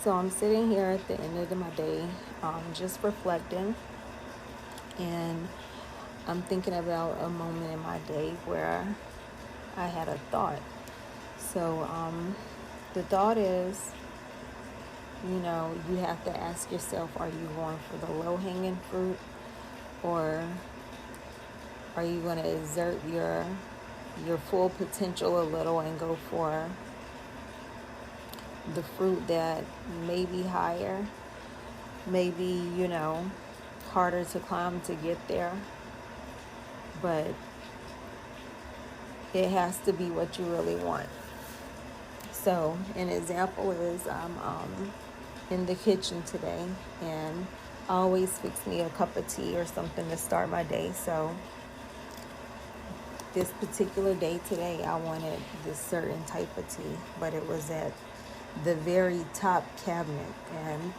So I'm sitting here at the end of my day, just reflecting, and I'm thinking about a moment in my day where I had a thought. So the thought is, you have to ask yourself, are you going for the low-hanging fruit, or are you going to exert your full potential a little and go for the fruit that may be higher, maybe, harder to climb to get there, but it has to be what you really want. So an example is I'm in the kitchen today, and I always fix me a cup of tea or something to start my day. So this particular day today, I wanted this certain type of tea, but it was at the very top cabinet, and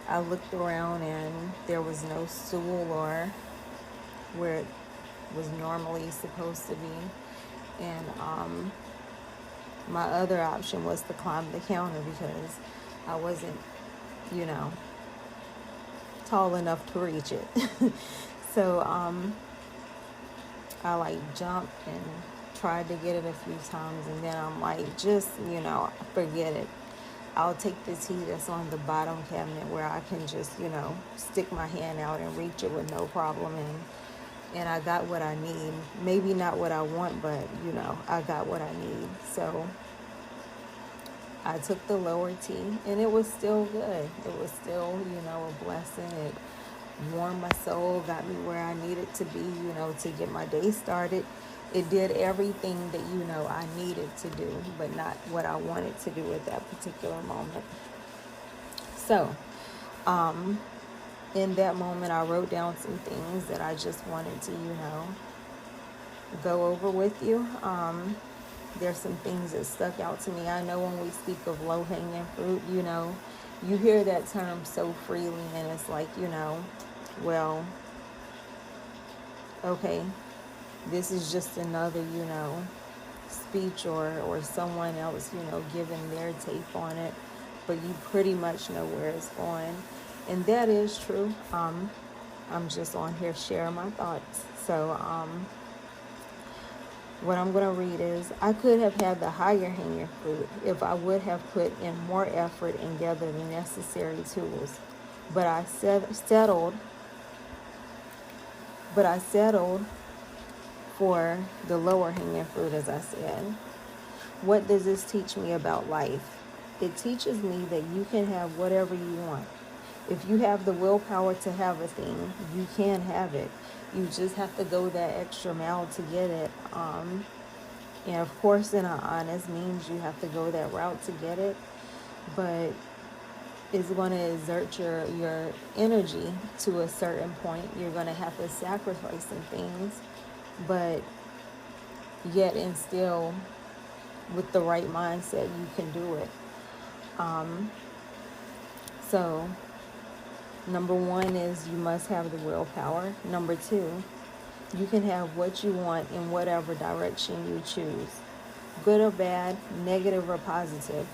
I looked around and there was no stool or where it was normally supposed to be. And my other option was to climb the counter because I wasn't, you know, tall enough to reach it. So I like jumped and tried to get it a few times, and then I'm like, just, forget it. I'll take the tea that's on the bottom cabinet where I can just, stick my hand out and reach it with no problem. And I got what I need. Maybe not what I want, but, I got what I need. So I took the lower tea, and it was still good. It was still, a blessing. It warmed my soul, got me where I needed to be, to get my day started. It did everything that, I needed to do, but not what I wanted to do at that particular moment. So, in that moment, I wrote down some things that I just wanted to, go over with you. There's some things that stuck out to me. I know when we speak of low-hanging fruit, you hear that term so freely, and it's like, well, okay, this is just another, speech or someone else, giving their take on it, but you pretty much know where it's going. And that is true. I'm just on here sharing my thoughts. So what I'm going to read is, I could have had the higher hanging fruit if I would have put in more effort and gathered the necessary tools. But I settled for the lower hanging fruit, as I said. What does this teach me about life? It teaches me that you can have whatever you want. If you have the willpower to have a thing, you can have it. You just have to go that extra mile to get it. And of course, in an honest means, you have to go that route to get it. But it's going to exert your energy to a certain point. You're going to have to sacrifice some things, but yet and still, with the right mindset, you can do it. So number one is you must have the willpower. Number two, you can have what you want in whatever direction you choose, good or bad, negative or positive.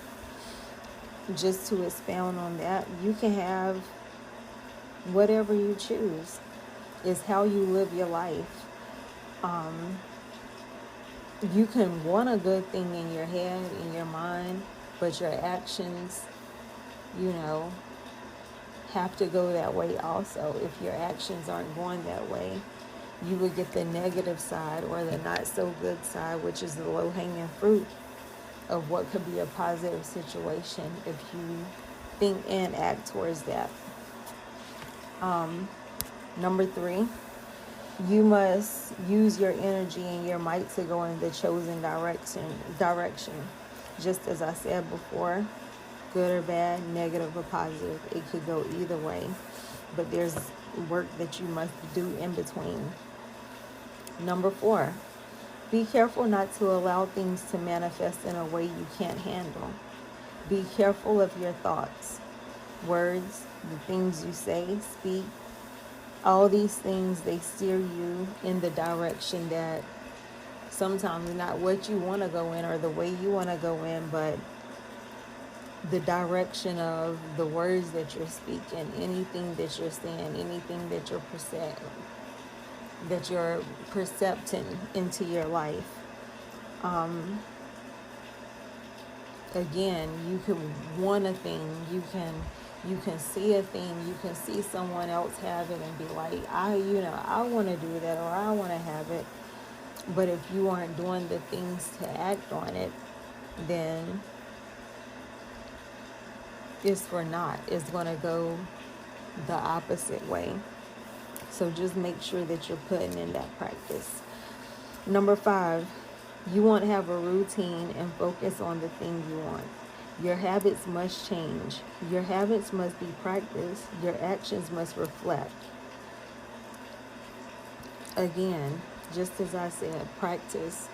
Just to expound on that, you can have whatever you choose. It's how you live your life. You can want a good thing in your head, in your mind, but your actions, have to go that way also. If your actions aren't going that way, you would get the negative side, or the not so good side, which is the low hanging fruit of what could be a positive situation if you think and act towards that. Number three, you must use your energy and your might to go in the chosen direction. Just as I said before, good or bad, negative or positive, it could go either way. But there's work that you must do in between. Number four, be careful not to allow things to manifest in a way you can't handle. Be careful of your thoughts, words, the things you say, speak. All these things, they steer you in the direction that sometimes not what you want to go in or the way you want to go in, but the direction of the words that you're speaking, anything that you're saying, anything that you're percepting into your life. Again, you can want a thing, you can see a thing, you can see someone else have it and be like, I want to do that, or I want to have it. But if you aren't doing the things to act on it, then it's for naught. It's going to go the opposite way. So just make sure that you're putting in that practice. Number 5, you won't have a routine and focus on the thing you want. Your habits must change. Your habits must be practiced. Your actions must reflect. Again, just as I said, practice.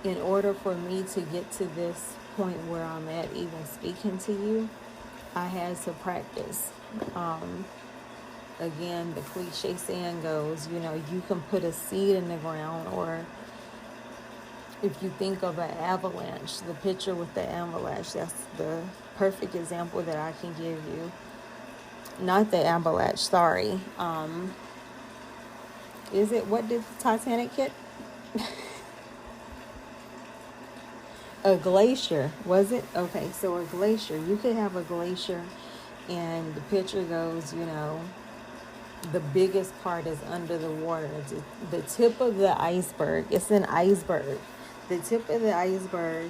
In order for me to get to this point where I'm at, even speaking to you, I had to practice. Again, the cliche saying goes, you can put a seed in the ground, or if you think of an avalanche, the picture with the avalanche, that's the perfect example that I can give you. Not the avalanche, sorry. What did Titanic hit? A glacier, was it? Okay, so a glacier. You could have a glacier, and the picture goes, the biggest part is under the water. The tip of the iceberg, it's an iceberg. The tip of the iceberg,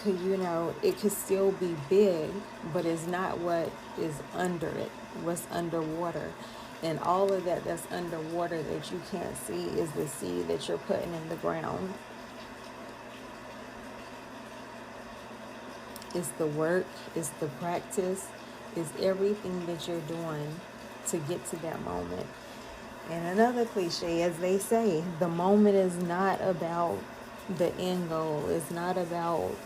it could still be big, but it's not what is under it, what's underwater. And all of that's underwater that you can't see is the seed that you're putting in the ground. It's the work, it's the practice, it's everything that you're doing to get to that moment. And another cliche, as they say, the moment is not about the end goal. It's not about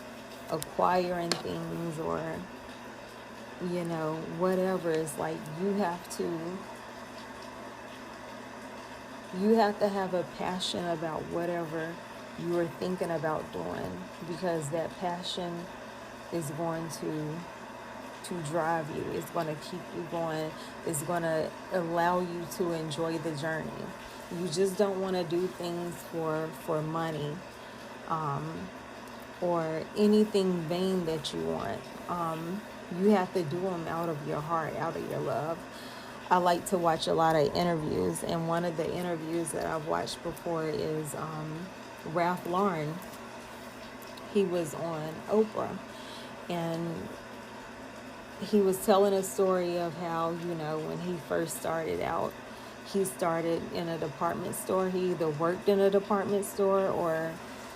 acquiring things or, whatever. It's like you have to have a passion about whatever you are thinking about doing, because that passion is going to drive you. It's going to keep you going. It's going to allow you to enjoy the journey. You just don't want to do things for money, or anything vain that you want. You have to do them out of your heart, out of your love. I like to watch a lot of interviews, and one of the interviews that I've watched before is Ralph Lauren. He was on Oprah, and he was telling a story of how, when he first started out, he started in a department store. He either worked in a department store, or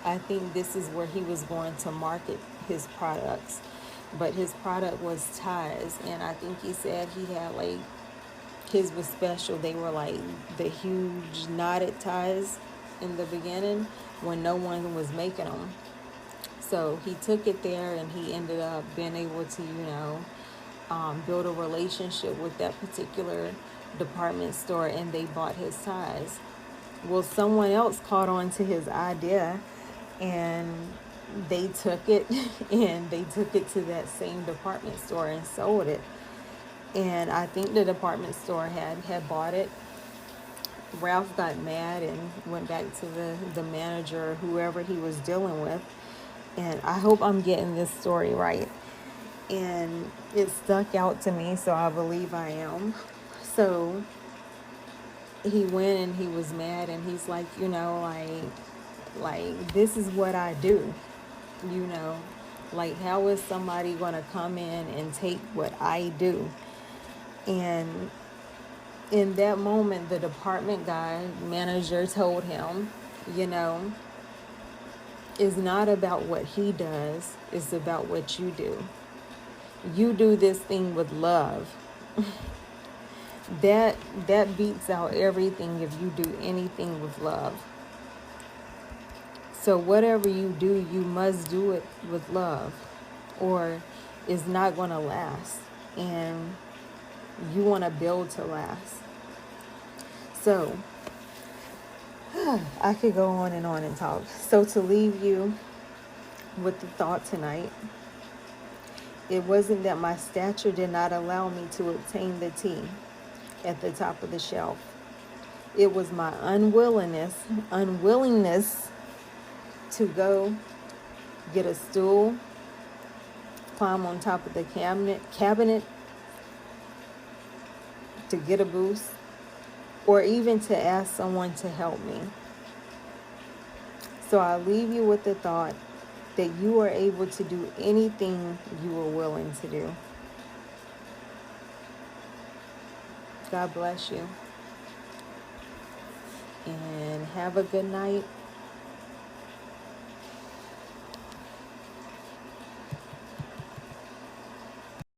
I think this is where he was going to market his products. But his product was ties, and I think he said he had his was special. They were like the huge knotted ties in the beginning when no one was making them. So he took it there, and he ended up being able to, build a relationship with that particular department store, and they bought his ties. Well, someone else caught on to his idea, and they took it and they took it to that same department store and sold it. And I think the department store had bought it. Ralph got mad and went back to the manager or whoever he was dealing with. And I hope I'm getting this story right. And it stuck out to me, so I believe I am. So he went and he was mad, and he's like, this is what I do. How is somebody going to come in and take what I do? And in that moment, the department manager told him, it's not about what he does, it's about what you do. You do this thing with love. That beats out everything if you do anything with love. So whatever you do, you must do it with love, or it's not going to last. And you want to build to last. So I could go on and talk. So to leave you, with the thought tonight. It wasn't that my stature did not allow me to obtain the tea at the top of the shelf. It was my unwillingness to go get a stool, climb on top of the cabinet to get a boost, or even to ask someone to help me. So I leave you with the thought that you are able to do anything you are willing to do. God bless you. And have a good night.